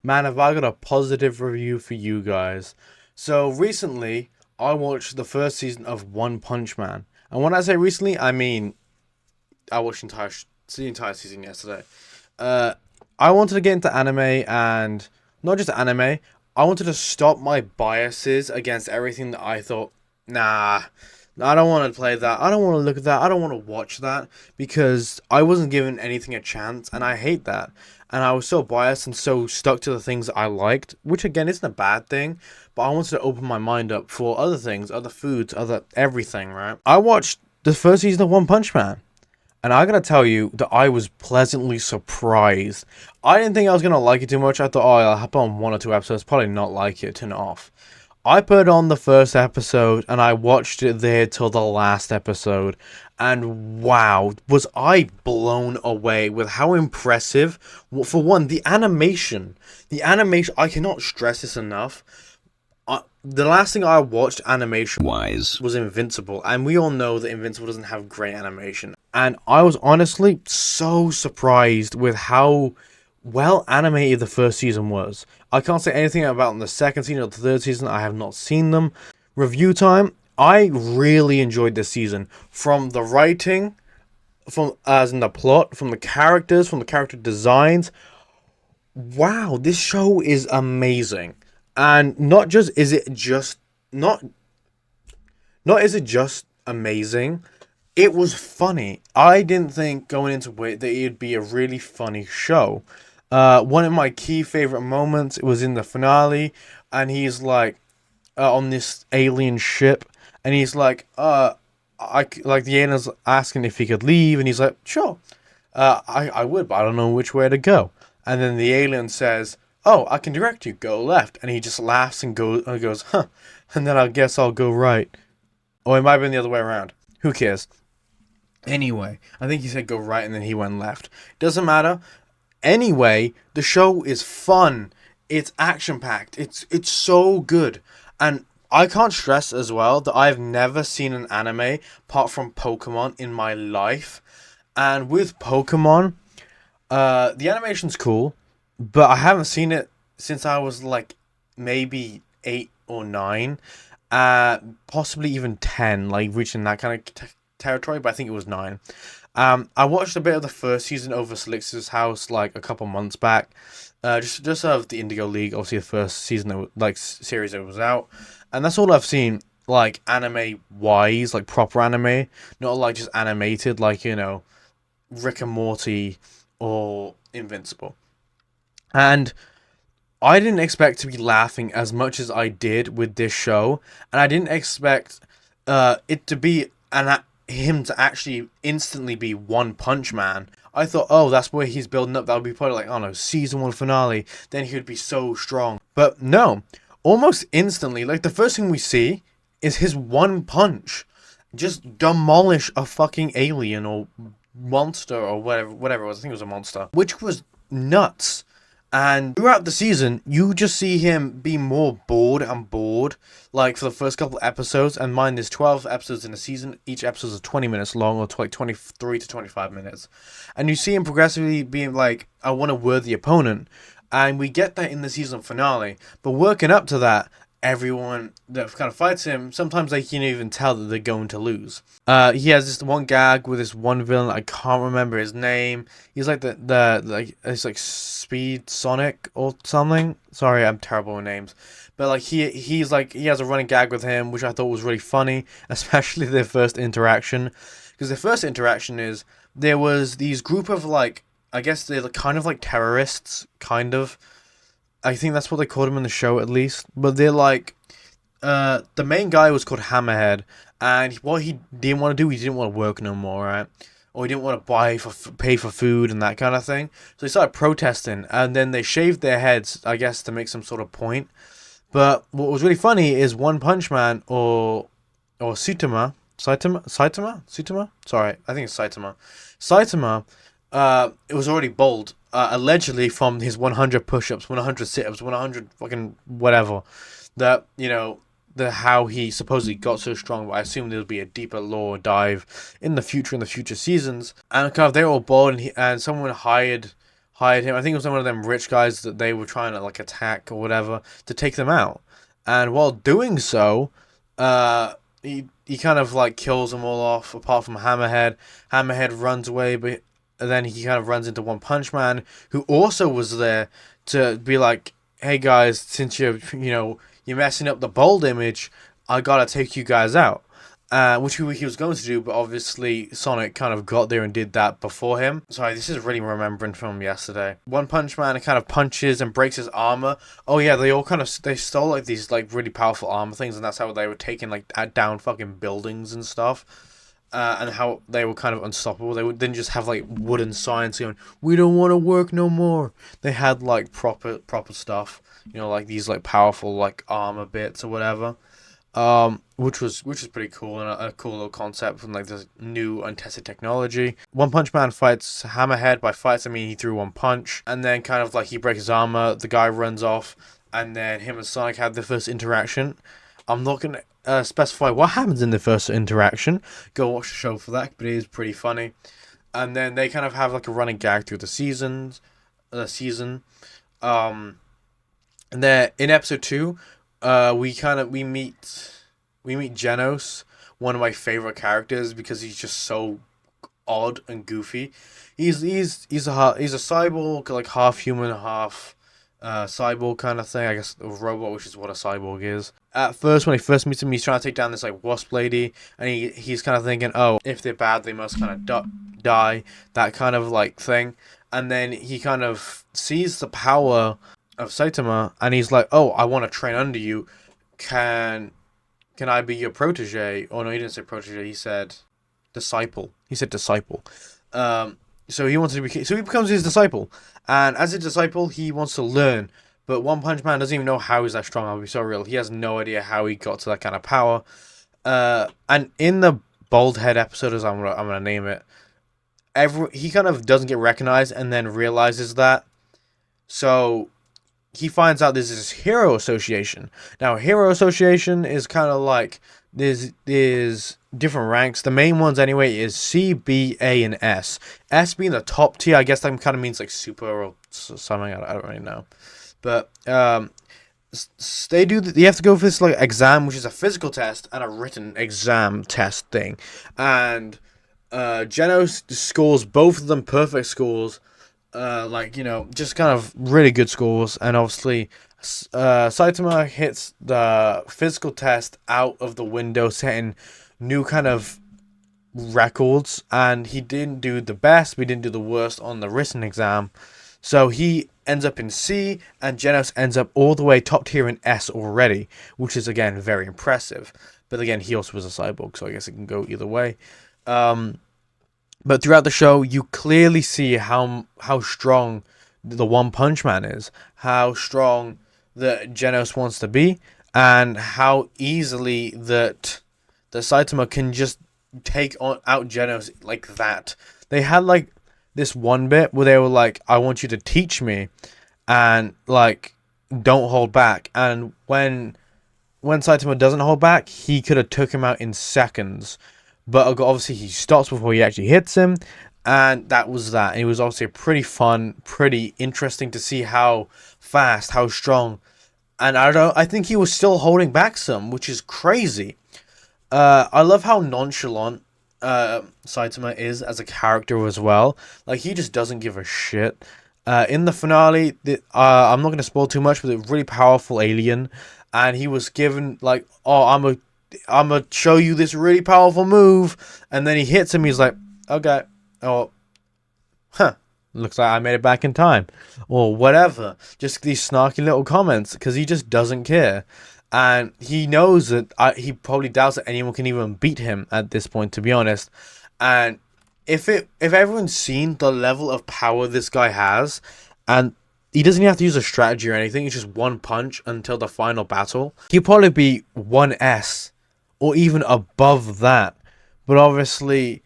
Man, have I got a positive review for you guys. So recently, I watched the first season of One Punch Man. And when I say recently, I mean I watched the entire season yesterday. Uh, I wanted to get into anime and not just anime. I wanted to stop my biases against everything that I thought, nah, I don't want to play that. I don't want to look at that. I don't want to watch that because I wasn't given anything a chance, and I hate that. And I was so biased and so stuck to the things that I liked, which again isn't a bad thing, but I wanted to open my mind up for other things, other foods, other everything, right? I watched the first season of One Punch Man. And I gotta tell you that I was pleasantly surprised. I didn't think I was gonna like it too much. I thought, oh, I'll hop on one or two episodes, probably not like it, turn it off. I put on the first episode and I watched it there till the last episode. And wow, was I blown away with how impressive. For one, the animation. The animation, I cannot stress this enough. The last thing I watched animation Wise. was Invincible, and we all know that Invincible doesn't have great animation. And I was honestly so surprised with how well animated the first season was. I can't say anything about the second season or the third season, I have not seen them. Review time, I really enjoyed this season. From the writing, from as in the plot, from the characters, from the character designs. Wow, this show is amazing. And not just is it just not not is it just amazing, it was funny. I didn't think going into it that it'd be a really funny show. One of my key favorite moments was in the finale, and he's like on this alien ship, and he's like, like the alien's asking if he could leave, and he's like, sure, I would, but I don't know which way to go. And then the alien says, oh, I can direct you, go left, and he just laughs and goes, huh, and then I guess I'll go right. Or it might have been the other way around. Who cares? Anyway, I think he said go right and then he went left. Doesn't matter. Anyway, the show is fun. It's action packed. It's so good. And I can't stress as well that I've never seen an anime apart from Pokemon in my life. And with Pokemon, the animation's cool, but I haven't seen it since I was like maybe 8 or 9, possibly even 10, like reaching that kind of territory. But I think it was 9. I watched a bit of the first season over Salix's house like a couple months back. Just of the Indigo League, obviously the first season series that was out, and that's all I've seen like anime wise, like proper anime, not like just animated like Rick and Morty or Invincible. And I didn't expect to be laughing as much as I did with this show, and I didn't expect it to be him to actually instantly be One Punch Man. I thought, oh, that's where he's building up. That would be probably like, I don't know, season 1 finale. Then he would be so strong. But no, almost instantly, like the first thing we see is his one punch, just demolish a fucking alien or monster or whatever it was. I think it was a monster, which was nuts. And throughout the season, you just see him be more bored and bored. Like for the first couple episodes, and mind there's 12 episodes in a season. Each episode is 20 minutes long, or like 23 to 25 minutes. And you see him progressively being like, I want a worthy opponent. And we get that in the season finale. But working up to that, everyone that kind of fights him, sometimes they can even tell that they're going to lose. He has this one gag with this one villain. I can't remember his name. He's like the like it's like Speed Sonic or something. Sorry, I'm terrible with names. But like he's like he has a running gag with him, which I thought was really funny, especially their first interaction. Because their first interaction is there was these group of like I guess they're kind of like terrorists, kind of. I think that's what they called him in the show at least. But they're like, the main guy was called Hammerhead, and what he didn't want to do, he didn't want to work no more, right? Or he didn't want to pay for food and that kind of thing. So they started protesting, and then they shaved their heads, I guess, to make some sort of point. But what was really funny is One Punch Man or Saitama. Sorry, I think it's Saitama. Saitama, it was already bald, allegedly from his 100 push-ups, 100 sit-ups, 100 fucking whatever. That the how he supposedly got so strong. But I assume there'll be a deeper lore dive in the future seasons. And kind of they're all bald, and someone hired him. I think it was one of them rich guys that they were trying to like attack or whatever to take them out. And while doing so, he kind of like kills them all off apart from Hammerhead. Hammerhead runs away, but then he kind of runs into One Punch Man, who also was there to be like, "Hey guys, since you're messing up the bold image, I gotta take you guys out." Which he was going to do, but obviously Sonic kind of got there and did that before him. Sorry, this is really remembering from yesterday. One Punch Man kind of punches and breaks his armor. Oh yeah, they stole like these like really powerful armor things, and that's how they were taking like down fucking buildings and stuff. And how they were kind of unstoppable. Didn't just have like wooden signs going, "We don't want to work no more." They had like proper stuff, like these like powerful like armor bits or whatever. Which was pretty cool and a cool little concept from like this new untested technology. One Punch Man fights Hammerhead. By fights, I mean he threw one punch, and then kind of like he breaks his armor. The guy runs off, and then him and Sonic have the first interaction. I'm not gonna specify what happens in the first interaction. Go watch the show for that, but it is pretty funny. And then they kind of have like a running gag through the season. And then in episode 2. We meet Genos, one of my favorite characters because he's just so odd and goofy. He's a cyborg, like half human, half cyborg kind of thing. I guess a robot, which is what a cyborg is. At first, when he first meets him, he's trying to take down this like wasp lady, and he's kind of thinking, oh, if they're bad, they must kind of die, that kind of like thing. And then he kind of sees the power of Saitama, and he's like, "Oh, I want to train under you. Can I be your protege?" Oh no, he didn't say protege. He said disciple. So he wants to be. So he becomes his disciple, and as a disciple, he wants to learn. But One Punch Man doesn't even know how he's that strong. I'll be so real. He has no idea how he got to that kind of power. And in the Bald Head episode, as I'm gonna name it, he kind of doesn't get recognized, and then realizes that. So he finds out there's this hero association. Now, hero association is kind of like there's different ranks. The main ones anyway is C, B, A, and S. S being the top tier. I guess that kind of means like super or something. I don't really know. But they do. You have to go for this like exam, which is a physical test and a written exam test thing. And Genos scores both of them perfect scores. Just kind of really good scores, and obviously Saitama hits the physical test out of the window, setting new kind of records, and he didn't do the best, but he didn't do the worst on the written exam, so he ends up in C, and Genos ends up all the way top tier in S already, which is again very impressive. But again, he also was a cyborg, so I guess it can go either way. But throughout the show, you clearly see how strong the One Punch Man is, how strong that Genos wants to be, and how easily that the Saitama can just take out Genos like that. They had like this one bit where they were like, "I want you to teach me," and like, don't hold back. And when Saitama doesn't hold back, he could have took him out in seconds. But obviously he stops before he actually hits him, and that was that. And it was obviously pretty fun, pretty interesting to see how fast, how strong, and I think he was still holding back some, which is crazy. I love how nonchalant Saitama is as a character as well. Like, he just doesn't give a shit. In the finale, I'm not going to spoil too much, but a really powerful alien, and he was given like, "Oh, I'm gonna show you this really powerful move," and then he hits him. He's like, "Okay, oh, looks like I made it back in time," or whatever. Just these snarky little comments because he just doesn't care, and he knows that he probably doubts that anyone can even beat him at this point, to be honest. And if everyone's seen the level of power this guy has, and he doesn't even have to use a strategy or anything, it's just one punch until the final battle, he'll probably be 1S or even above that. But obviously,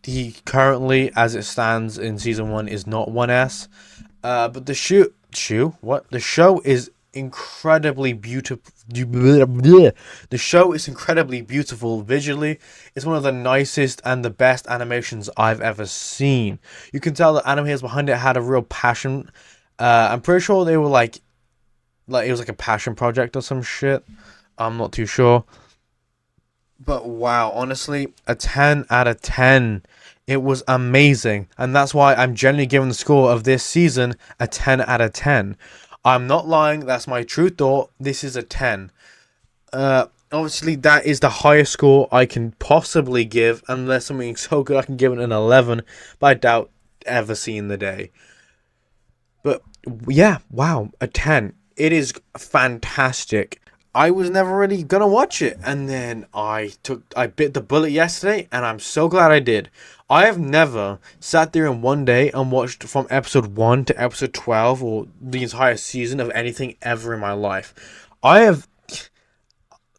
he currently, as it stands in season 1, is not 1S. But the show is incredibly beautiful. The show is incredibly beautiful visually. It's one of the nicest and the best animations I've ever seen. You can tell the animators behind it had a real passion. I'm pretty sure they were like it was like a passion project or some shit. I'm not too sure. But wow, honestly, a 10 out of 10. It was amazing. And that's why I'm generally giving the score of this season a 10 out of 10. I'm not lying, that's my true thought. This is a 10. Obviously, that is the highest score I can possibly give, unless something so good I can give it an 11, but I doubt ever seeing the day. But yeah, wow, a 10. It is fantastic. I was never really gonna watch it, and then I bit the bullet yesterday, and I'm so glad I did. I have never sat there in one day and watched from episode 1 to episode 12 or the entire season of anything ever in my life. I have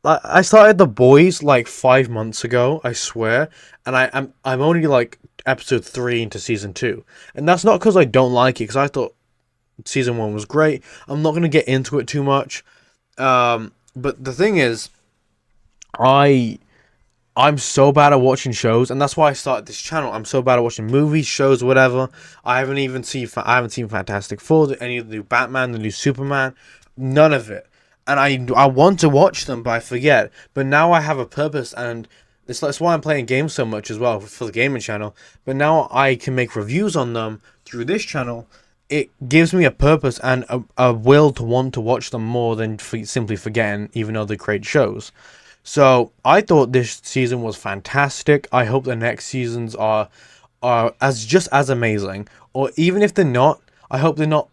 I started The Boys like 5 months ago, I swear, and I'm only like episode 3 into season 2, and that's not because I don't like it, because I thought season 1 was great. I'm not gonna get into it too much. But the thing is, I I'm so bad at watching shows, and that's why I started this channel. I'm so bad at watching movies, shows, whatever. I haven't seen Fantastic Four, any of the new Batman, the new Superman, none of it. And I want to watch them, but I forget. But now I have a purpose, and that's why I'm playing games so much as well for the gaming channel. But now I can make reviews on them through this channel. It gives me a purpose and a will to want to watch them more than simply forgetting, even though they're great shows. So I thought this season was fantastic. I hope the next seasons are as just as amazing. Or even if they're not, I hope they're not.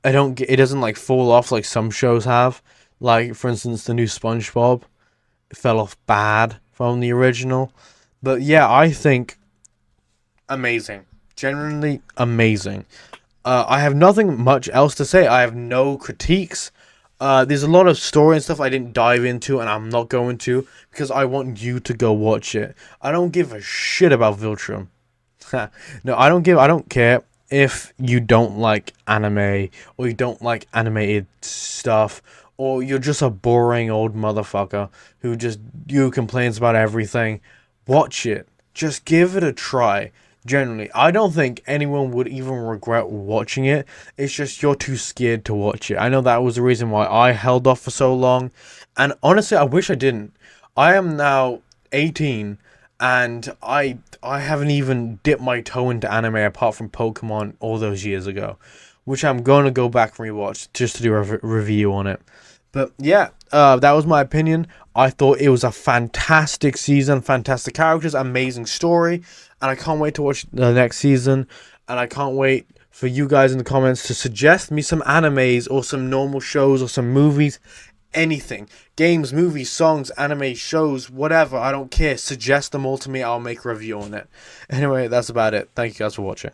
I don't get it doesn't like fall off like some shows have. Like for instance, the new SpongeBob fell off bad from the original. But yeah, I think amazing. Genuinely amazing. I have nothing much else to say. I have no critiques. There's a lot of story and stuff I didn't dive into, and I'm not going to, because I want you to go watch it. I don't give a shit about Viltrum. No, I don't care if you don't like anime, or you don't like animated stuff, or you're just a boring old motherfucker who complains about everything. Watch it. Just give it a try. Generally, I don't think anyone would even regret watching it. It's just you're too scared to watch it. I know that was the reason why I held off for so long. And honestly, I wish I didn't. I am now 18, and I haven't even dipped my toe into anime apart from Pokemon all those years ago, which I'm going to go back and rewatch just to do a review on it. But yeah, that was my opinion. I thought it was a fantastic season, fantastic characters, amazing story, and I can't wait to watch the next season. And I can't wait for you guys in the comments to suggest me some animes or some normal shows or some movies, anything. Games, movies, songs, anime, shows, whatever, I don't care. Suggest them all to me, I'll make a review on it. Anyway, that's about it. Thank you guys for watching.